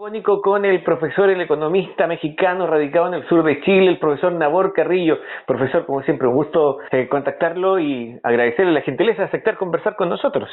Telefónico con el profesor, el economista mexicano radicado en el sur de Chile, el profesor Nabor Carrillo. Profesor, como siempre, un gusto contactarlo y agradecerle la gentileza de aceptar conversar con nosotros.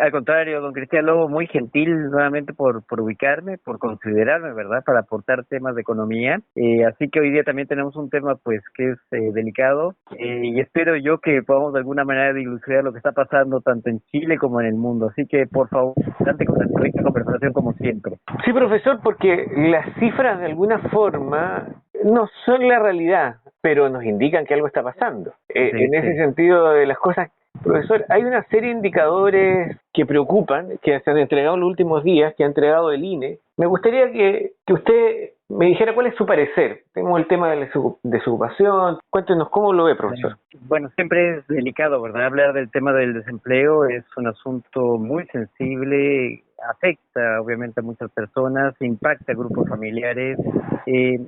Al contrario, don Cristian Lobo, muy gentil nuevamente por ubicarme, por considerarme, ¿verdad?, para aportar temas de economía. Así que hoy día también tenemos un tema, pues, que es delicado, y espero yo que podamos de alguna manera dilucidar lo que está pasando tanto en Chile como en el mundo. Así que, por favor, adelante con la rica conversación como siempre. Sí, profesor, porque las cifras de alguna forma no son la realidad, pero nos indican que algo está pasando. En ese Sí. sentido de las cosas, profesor, hay una serie de indicadores que preocupan, que se han entregado en los últimos días, que ha entregado el INE. Me gustaría que usted me dijera cuál es su parecer. Tenemos el tema de la desocupación. Cuéntenos cómo lo ve, profesor. Bueno, siempre es delicado, ¿verdad? Hablar del tema del desempleo es un asunto muy sensible, afecta obviamente a muchas personas, impacta a grupos familiares,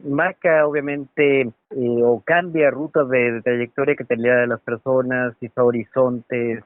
marca obviamente o cambia rutas de trayectoria que tenían las personas, quizá horizontes,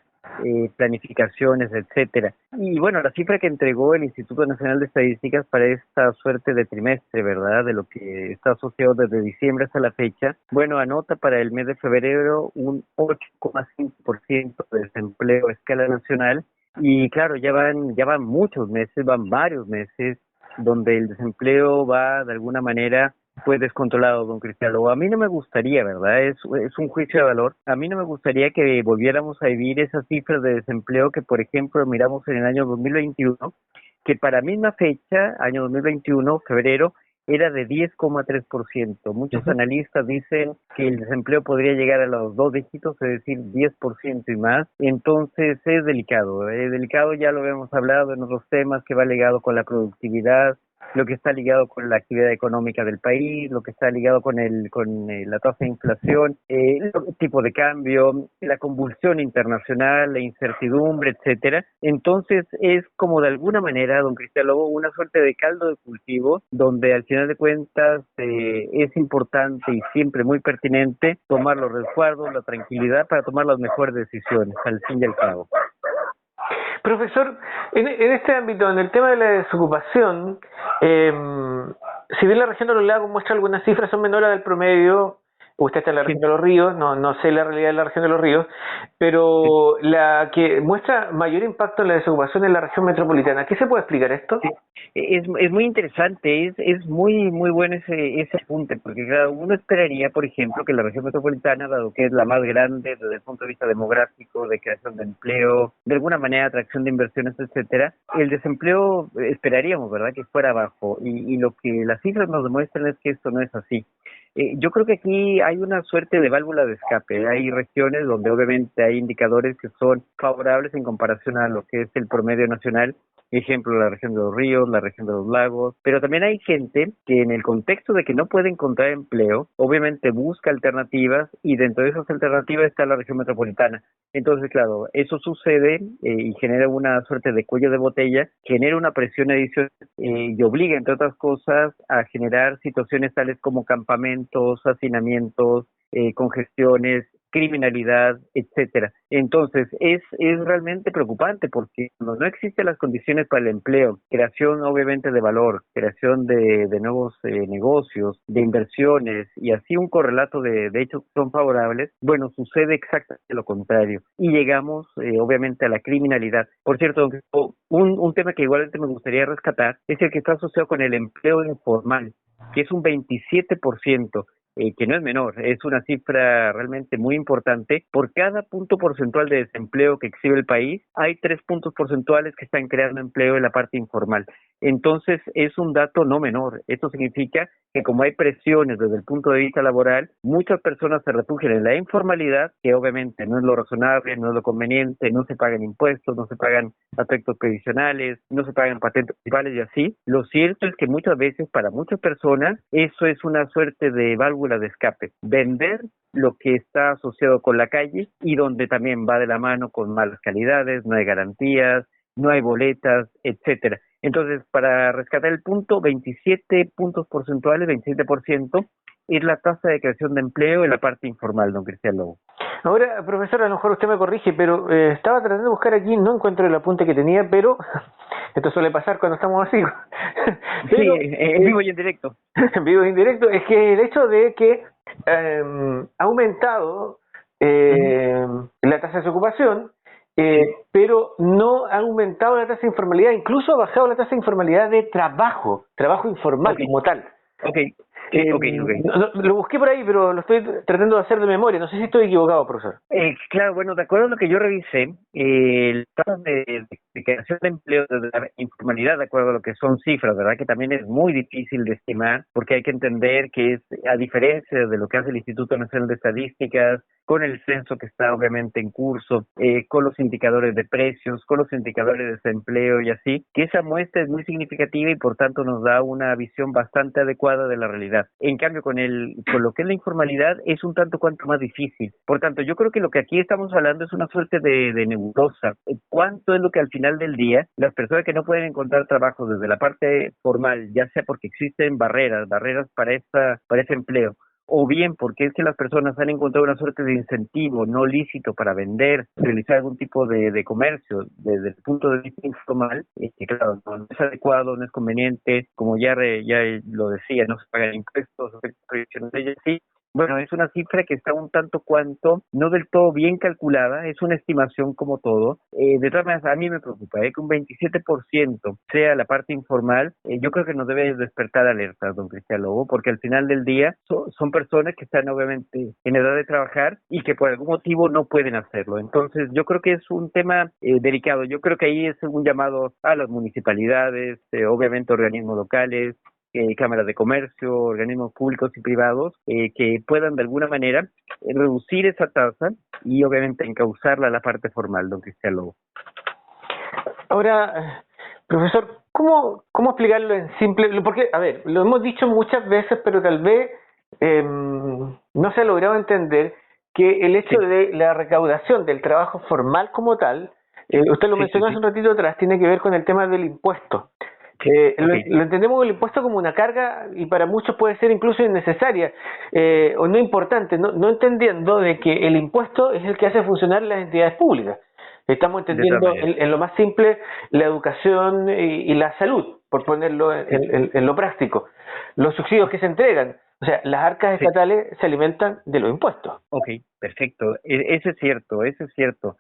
planificaciones, etcétera. Y bueno, la cifra que entregó el Instituto Nacional de Estadísticas para esta suerte de trimestre, ¿verdad?, de lo que está asociado desde diciembre hasta la fecha, bueno, anota para el mes de febrero un 8,5% de desempleo a escala nacional. Y claro, ya van muchos meses, van varios meses donde el desempleo va de alguna manera pues descontrolado, don Cristiano. A mí no me gustaría, ¿verdad? Es un juicio de valor. A mí no me gustaría que volviéramos a vivir esas cifras de desempleo que, por ejemplo, miramos en el año 2021, que para misma fecha, año 2021, febrero, era de 10,3%. Muchos analistas dicen que el desempleo podría llegar a los dos dígitos, es decir, 10% y más. Entonces es delicado. Delicado, ya lo habíamos hablado en otros temas, que va ligado con la productividad, lo que está ligado con la actividad económica del país, lo que está ligado con la tasa de inflación, el tipo de cambio, la convulsión internacional, la incertidumbre, etcétera. Entonces es como de alguna manera, don Cristian Lobo, una suerte de caldo de cultivo donde al final de cuentas es importante y siempre muy pertinente tomar los resguardos, la tranquilidad para tomar las mejores decisiones, al fin y al cabo. Profesor, en este ámbito, en el tema de la desocupación, si bien la región de los lagos muestra algunas cifras, son menores al promedio. Usted está en la región de los ríos, no sé la realidad de la región de los ríos, pero la que muestra mayor impacto en la desocupación es la región metropolitana. ¿Qué se puede explicar esto? Sí. Es muy interesante, es muy bueno ese apunte, porque claro, uno esperaría, por ejemplo, que la región metropolitana, dado que es la más grande desde el punto de vista demográfico, de creación de empleo, de alguna manera atracción de inversiones, etcétera, el desempleo esperaríamos, ¿verdad?, que fuera bajo, y lo que las cifras nos demuestran es que esto no es así. Yo creo que aquí hay una suerte de válvula de escape. Hay regiones donde obviamente hay indicadores que son favorables en comparación a lo que es el promedio nacional. Ejemplo, la región de los ríos, la región de los lagos, pero también hay gente que en el contexto de que no puede encontrar empleo, obviamente busca alternativas, y dentro de esas alternativas está la región metropolitana. Entonces, claro, eso sucede y genera una suerte de cuello de botella, genera una presión adicional y obliga, entre otras cosas, a generar situaciones tales como campamentos, hacinamientos, congestiones, criminalidad, etcétera. Entonces, es realmente preocupante porque cuando no existen las condiciones para el empleo, creación obviamente de valor, creación de nuevos negocios, de inversiones, y así un correlato de hechos que son favorables, bueno, sucede exactamente lo contrario. Y llegamos obviamente a la criminalidad. Por cierto, un tema que igualmente me gustaría rescatar es el que está asociado con el empleo informal, que es un 27%. Que no es menor, es una cifra realmente muy importante. Por cada punto porcentual de desempleo que exhibe el país, hay 3 puntos porcentuales que están creando empleo en la parte informal. Entonces, es un dato no menor. Esto significa que como hay presiones desde el punto de vista laboral, muchas personas se refugian en la informalidad, que obviamente no es lo razonable, no es lo conveniente, no se pagan impuestos, no se pagan aspectos previsionales, no se pagan patentes municipales y así. Lo cierto es que muchas veces para muchas personas eso es una suerte de válvula de escape, vender lo que está asociado con la calle y donde también va de la mano con malas calidades, no hay garantías, no hay boletas, etcétera. Entonces, para rescatar el punto, 27 puntos porcentuales, 27% es la tasa de creación de empleo en la parte informal, don Cristian Lobo. Ahora, profesor, a lo mejor usted me corrige, pero estaba tratando de buscar aquí, no encuentro el apunte que tenía, pero esto suele pasar cuando estamos así. Pero, sí, en vivo y en directo. En vivo y en directo, es que el hecho de que ha aumentado la tasa de desocupación, pero no ha aumentado la tasa de informalidad, incluso ha bajado la tasa de informalidad de trabajo informal como tal. Okay. Lo busqué por ahí, pero lo estoy tratando de hacer de memoria. No sé si estoy equivocado, profesor. Claro, bueno, de acuerdo a lo que yo revisé, el tasa de creación de empleo de la informalidad, de acuerdo a lo que son cifras, ¿verdad? Que también es muy difícil de estimar, porque hay que entender que es, a diferencia de lo que hace el Instituto Nacional de Estadísticas, con el censo que está obviamente en curso, con los indicadores de precios, con los indicadores de desempleo y así, que esa muestra es muy significativa y por tanto nos da una visión bastante adecuada de la realidad. En cambio, con lo que es la informalidad es un tanto cuanto más difícil. Por tanto, yo creo que lo que aquí estamos hablando es una suerte de nebulosa. ¿Cuánto es lo que al final del día las personas que no pueden encontrar trabajo desde la parte formal, ya sea porque existen barreras para ese empleo, o bien porque es que las personas han encontrado una suerte de incentivo no lícito para vender, realizar algún tipo de comercio desde el punto de vista informal, que claro, no es adecuado, no es conveniente, como ya lo decía, no se pagan impuestos, previsionales, sí. Bueno, es una cifra que está un tanto cuanto, no del todo bien calculada, es una estimación como todo. De todas maneras, a mí me preocupa que un 27% sea la parte informal. Yo creo que nos debe despertar alertas, don Cristian Lobo, porque al final del día son personas que están obviamente en edad de trabajar y que por algún motivo no pueden hacerlo. Entonces, yo creo que es un tema delicado. Yo creo que ahí es un llamado a las municipalidades, obviamente organismos locales, cámaras de comercio, organismos públicos y privados, que puedan de alguna manera reducir esa tasa y obviamente encauzarla a la parte formal, don Cristian Lobo. Ahora, profesor, ¿cómo explicarlo en simple? Porque, a ver, lo hemos dicho muchas veces, pero tal vez no se ha logrado entender que el hecho de la recaudación del trabajo formal como tal, usted lo mencionó hace un ratito atrás, tiene que ver con el tema del impuesto. Lo entendemos el impuesto como una carga y para muchos puede ser incluso innecesaria o no importante, no entendiendo de que el impuesto es el que hace funcionar las entidades públicas. Estamos entendiendo en lo más simple la educación y la salud, por ponerlo en lo práctico. Los subsidios que se entregan, o sea, las arcas estatales se alimentan de los impuestos. Ok, perfecto. Eso es cierto.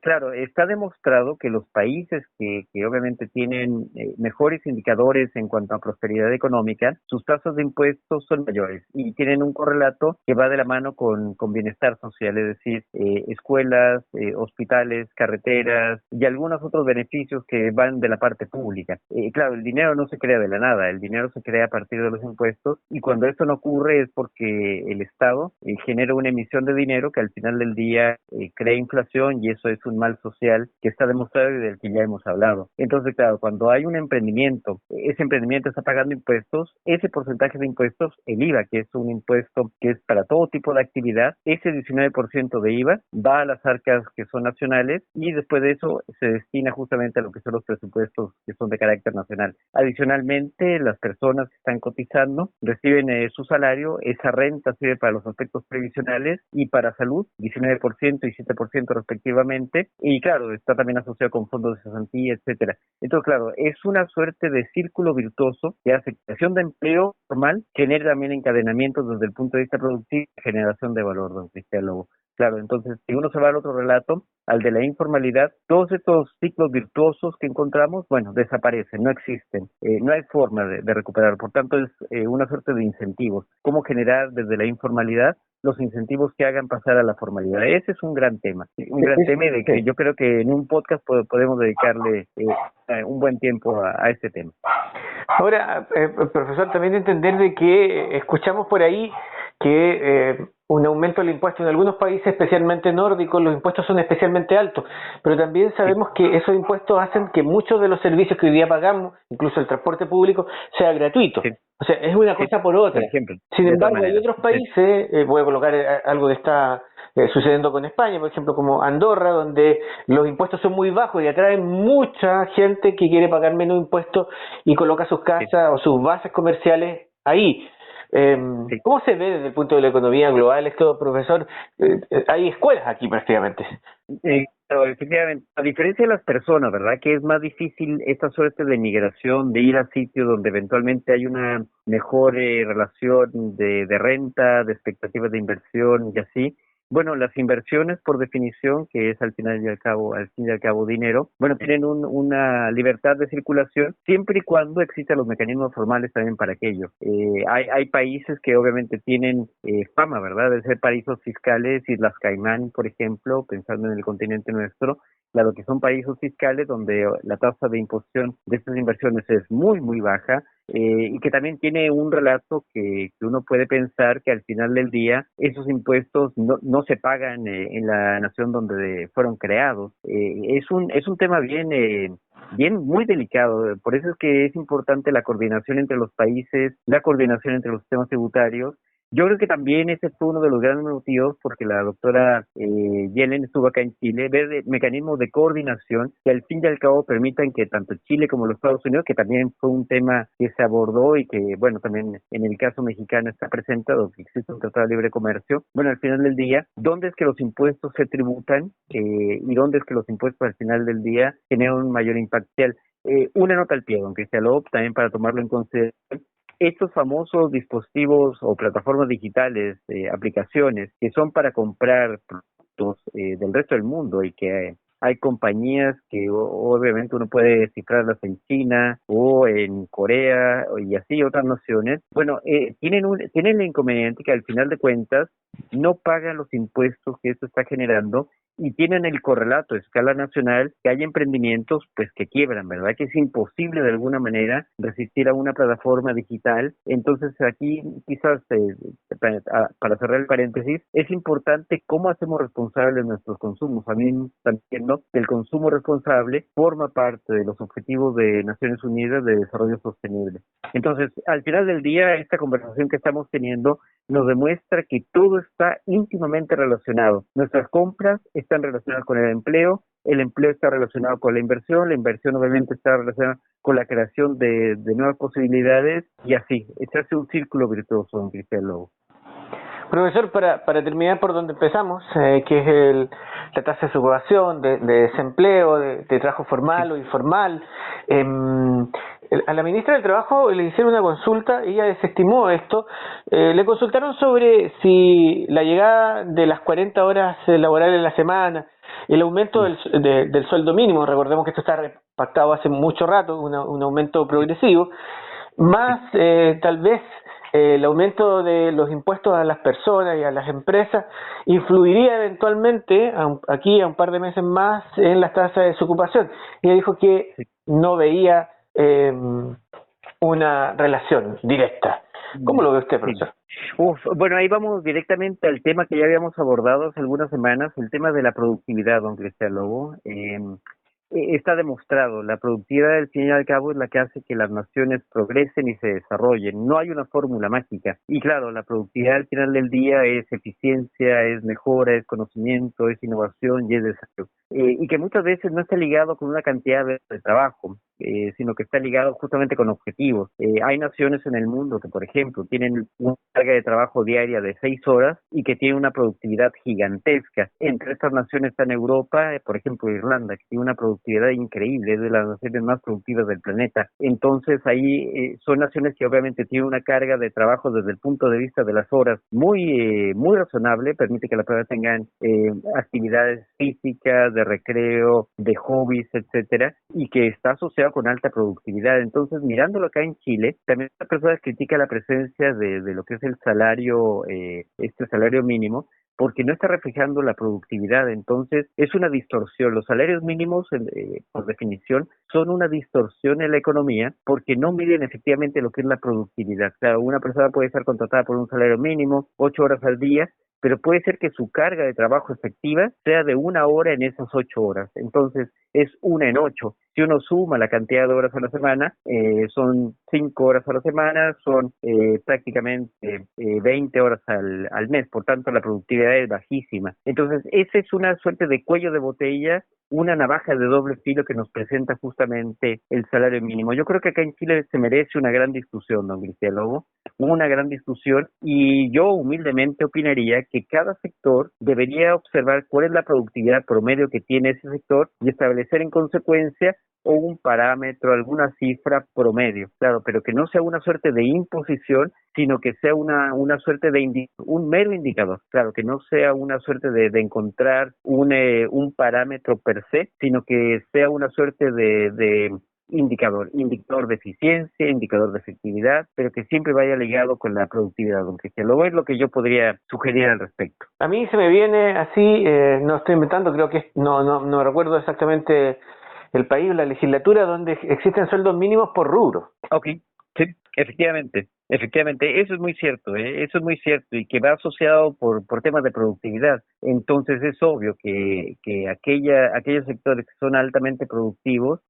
Claro, está demostrado que los países que obviamente tienen mejores indicadores en cuanto a prosperidad económica, sus tasas de impuestos son mayores y tienen un correlato que va de la mano con bienestar social, es decir, escuelas, hospitales, carreteras y algunos otros beneficios que van de la parte pública. Claro, el dinero no se crea de la nada, el dinero se crea a partir de los impuestos y cuando esto no ocurre es porque el Estado genera una emisión de dinero que al final del día crea inflación y eso es un mal social que está demostrado y del que ya hemos hablado. Entonces, claro, cuando hay un emprendimiento, ese emprendimiento está pagando impuestos, ese porcentaje de impuestos, el IVA, que es un impuesto que es para todo tipo de actividad, ese 19% de IVA va a las arcas que son nacionales y después de eso se destina justamente a lo que son los presupuestos que son de carácter nacional. Adicionalmente, las personas que están cotizando reciben su salario, esa renta sirve para los aspectos previsionales y para salud, 19% y 7% respectivamente, y claro, está también asociado con fondos de cesantía, etcétera. Entonces, claro, es una suerte de círculo virtuoso que hace creación de empleo formal, genera también encadenamientos desde el punto de vista productivo y generación de valor, don Cristian Lobo. Claro, entonces, si uno se va al otro relato, al de la informalidad, todos estos ciclos virtuosos que encontramos, bueno, desaparecen, no existen, no hay forma de recuperar. Por tanto, es una suerte de incentivos. ¿Cómo generar desde la informalidad los incentivos que hagan pasar a la formalidad? Ese es un gran tema y de que yo creo que en un podcast podemos dedicarle un buen tiempo a este tema. Ahora, profesor, también entender de que escuchamos por ahí que un aumento del impuesto en algunos países, especialmente nórdicos, los impuestos son especialmente altos, pero también sabemos que esos impuestos hacen que muchos de los servicios que hoy día pagamos, incluso el transporte público, sea gratuito. O sea, es una cosa por otra. Por ejemplo, sin embargo, hay otros países, voy a colocar algo que está sucediendo con España, por ejemplo, como Andorra, donde los impuestos son muy bajos y atraen mucha gente que quiere pagar menos impuestos y coloca sus Sí, casas o sus bases comerciales ahí. sí. ¿Cómo se ve desde el punto de la economía global esto, profesor? Hay escuelas aquí prácticamente. Pero efectivamente, a diferencia de las personas, ¿verdad? Que es más difícil esta suerte de migración, de ir a sitios donde eventualmente hay una mejor relación de renta, de expectativas de inversión y así. Bueno, las inversiones, por definición, que es al final y al fin y al cabo dinero, bueno, tienen una libertad de circulación siempre y cuando existan los mecanismos formales también para aquello. Hay países que obviamente tienen fama, ¿verdad?, de ser paraísos fiscales, Islas Caimán, por ejemplo, pensando en el continente nuestro, claro que son paraísos fiscales donde la tasa de imposición de estas inversiones es muy, muy baja, y que también tiene un relato que uno puede pensar que al final del día esos impuestos no se pagan en la nación donde fueron creados. Es un tema bien muy delicado, por eso es que es importante la coordinación entre los países, la coordinación entre los sistemas tributarios. Yo creo que también ese fue uno de los grandes motivos porque la doctora Yellen estuvo acá en Chile, ver mecanismos de coordinación que al fin y al cabo permitan que tanto Chile como los Estados Unidos, que también fue un tema que se abordó y que, bueno, también en el caso mexicano está presentado, que existe un tratado de libre comercio, bueno, al final del día, ¿dónde es que los impuestos se tributan y dónde es que los impuestos al final del día generan un mayor impacto? Una nota al pie, don Cristian Lobo, también para tomarlo en consideración. Estos famosos dispositivos o plataformas digitales, aplicaciones que son para comprar productos del resto del mundo y que hay compañías que obviamente uno puede descifrarlas en China o en Corea y así otras naciones. Bueno, tienen el inconveniente que al final de cuentas no pagan los impuestos que esto está generando y tienen el correlato a escala nacional que hay emprendimientos pues que quiebran, ¿verdad? Que es imposible de alguna manera resistir a una plataforma digital. Entonces aquí quizás para cerrar el paréntesis, es importante cómo hacemos responsables nuestros consumos. A mí también, ¿no?, que el consumo responsable forma parte de los objetivos de Naciones Unidas de Desarrollo Sostenible. Entonces, al final del día, esta conversación que estamos teniendo nos demuestra que todo está íntimamente relacionado. Nuestras compras están relacionadas con el empleo está relacionado con la inversión obviamente está relacionada con la creación de nuevas posibilidades y así, se hace un círculo virtuoso, don Cristian Lobo. Profesor, para terminar por donde empezamos, que es la tasa de subrogación, de desempleo, de trabajo formal Sí. o informal, a la ministra del Trabajo le hicieron una consulta, ella desestimó esto, le consultaron sobre si la llegada de las 40 horas laborales en la semana, el aumento del sueldo mínimo, recordemos que esto está pactado hace mucho rato, un aumento progresivo, más tal vez el aumento de los impuestos a las personas y a las empresas influiría eventualmente aquí a un par de meses más en las tasas de desocupación. Ella dijo que no veía una relación directa. ¿Cómo lo ve usted, Sí. profesor? Bueno, ahí vamos directamente al tema que ya habíamos abordado hace algunas semanas, el tema de la productividad, don Cristian Lobo. Está demostrado, la productividad al fin y al cabo es la que hace que las naciones progresen y se desarrollen. No hay una fórmula mágica. Y claro, la productividad al final del día es eficiencia, es mejora, es conocimiento, es innovación y es desarrollo. Y que muchas veces no está ligado con una cantidad de trabajo, sino que está ligado justamente con objetivos. Hay naciones en el mundo que, por ejemplo, tienen una carga de trabajo diaria de 6 horas y que tienen una productividad gigantesca. Entre estas naciones está en Europa, por ejemplo, Irlanda, que tiene una productividad increíble, es de las naciones más productivas del planeta. Entonces, ahí son naciones que obviamente tienen una carga de trabajo desde el punto de vista de las horas muy razonable, permite que las personas tengan actividades físicas, de recreo, de hobbies, etcétera, y que está asociado con alta productividad. Entonces, mirándolo acá en Chile, también las personas critican la presencia de lo que es el salario, salario mínimo, porque no está reflejando la productividad. Entonces, es una distorsión. Los salarios mínimos, por definición, son una distorsión en la economía porque no miden efectivamente lo que es la productividad. Claro, una persona puede estar contratada por un salario mínimo, 8 horas al día, pero puede ser que su carga de trabajo efectiva sea de 1 hora en esas 8 horas. Entonces, es 1 en 8. si uno suma la cantidad de horas a la semana, son 5 horas a la semana, son prácticamente 20 horas al mes, por tanto la productividad es bajísima. Entonces, esa es una suerte de cuello de botella, una navaja de doble filo que nos presenta justamente el salario mínimo. Yo creo que acá en Chile se merece una gran discusión, don Cristian Lobo, una gran discusión, y yo humildemente opinaría que cada sector debería observar cuál es la productividad promedio que tiene ese sector y establecer en consecuencia o un parámetro, alguna cifra promedio, claro, pero que no sea una suerte de imposición, sino que sea una suerte de un mero indicador, claro, que no sea una suerte de encontrar un parámetro per se, sino que sea una suerte de indicador de eficiencia, indicador de efectividad, pero que siempre vaya ligado con la productividad, don Cristian. Luego es lo que yo podría sugerir al respecto. A mí se me viene así, no estoy inventando, creo que no recuerdo exactamente el país o la legislatura donde existen sueldos mínimos por rubro. Ok, sí, efectivamente, eso es muy cierto, eso es muy cierto, y que va asociado por temas de productividad. Entonces es obvio que aquellos sectores que son altamente productivos,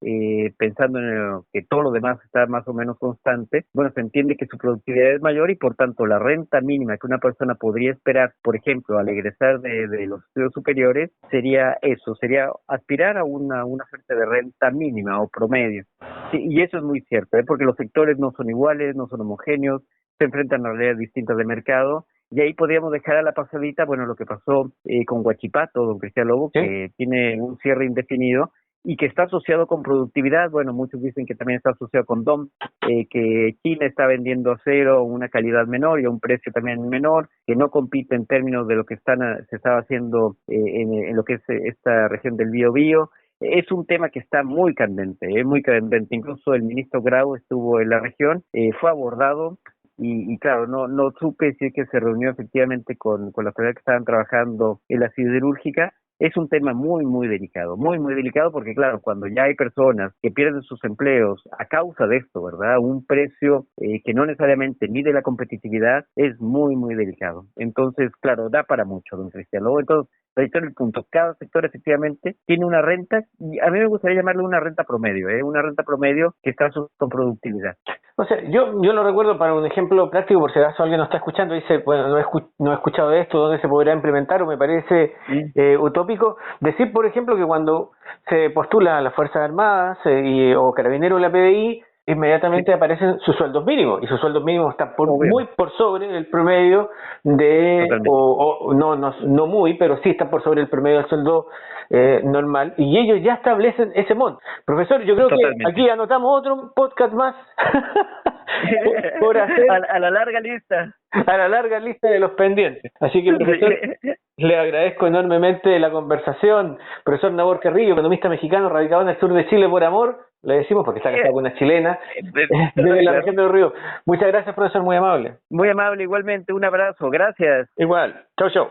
pensando en que todo lo demás está más o menos constante, bueno, se entiende que su productividad es mayor y por tanto la renta mínima que una persona podría esperar, por ejemplo, al egresar de los estudios superiores, sería eso, sería aspirar a una suerte de renta mínima o promedio. Sí, y eso es muy cierto, porque los sectores no son iguales, no son homogéneos, se enfrentan a realidades distintas de mercado, y ahí podríamos dejar a la pasadita, bueno, lo que pasó con Huachipato, don Cristian Lobo, ¿Sí? que tiene un cierre indefinido y que está asociado con productividad. Bueno, muchos dicen que también está asociado con DOM, que China está vendiendo acero a una calidad menor y a un precio también menor, que no compite en términos de lo que se estaba haciendo en lo que es esta región del Biobío. Es un tema que está muy candente, muy candente. Incluso el ministro Grau estuvo en la región, fue abordado y claro, no supe si es que se reunió efectivamente con las personas que estaban trabajando en la siderúrgica. Es un tema muy delicado, muy delicado, porque claro, cuando ya hay personas que pierden sus empleos a causa de esto, ¿verdad? Un precio que no necesariamente mide la competitividad, es muy delicado. Entonces, claro, da para mucho, don Cristian. Luego, entonces, reitero el punto, cada sector efectivamente tiene una renta, y a mí me gustaría llamarle una renta promedio, una renta promedio que está con productividad. O sea, yo lo recuerdo para un ejemplo práctico, por si acaso alguien nos está escuchando y dice, bueno, no he escuchado de esto, ¿dónde se podrá implementar? O me parece utópico. Decir, por ejemplo, que cuando se postula a las Fuerzas Armadas o Carabineros o la PDI, inmediatamente aparecen sus sueldos mínimos, y sus sueldos mínimos están muy por sobre el promedio no muy, pero sí están por sobre el promedio del sueldo normal, y ellos ya establecen ese monto. Profesor, yo creo que aquí anotamos otro podcast más por hacer a la larga lista. A la larga lista de los pendientes. Así que, profesor, le agradezco enormemente la conversación. Profesor Nabor Carrillo, economista mexicano radicado en el sur de Chile por amor, le decimos porque está casado con una chilena desde la región de Los Ríos. Muchas gracias, profesor, muy amable. Muy amable, igualmente, un abrazo, gracias. Igual, chau.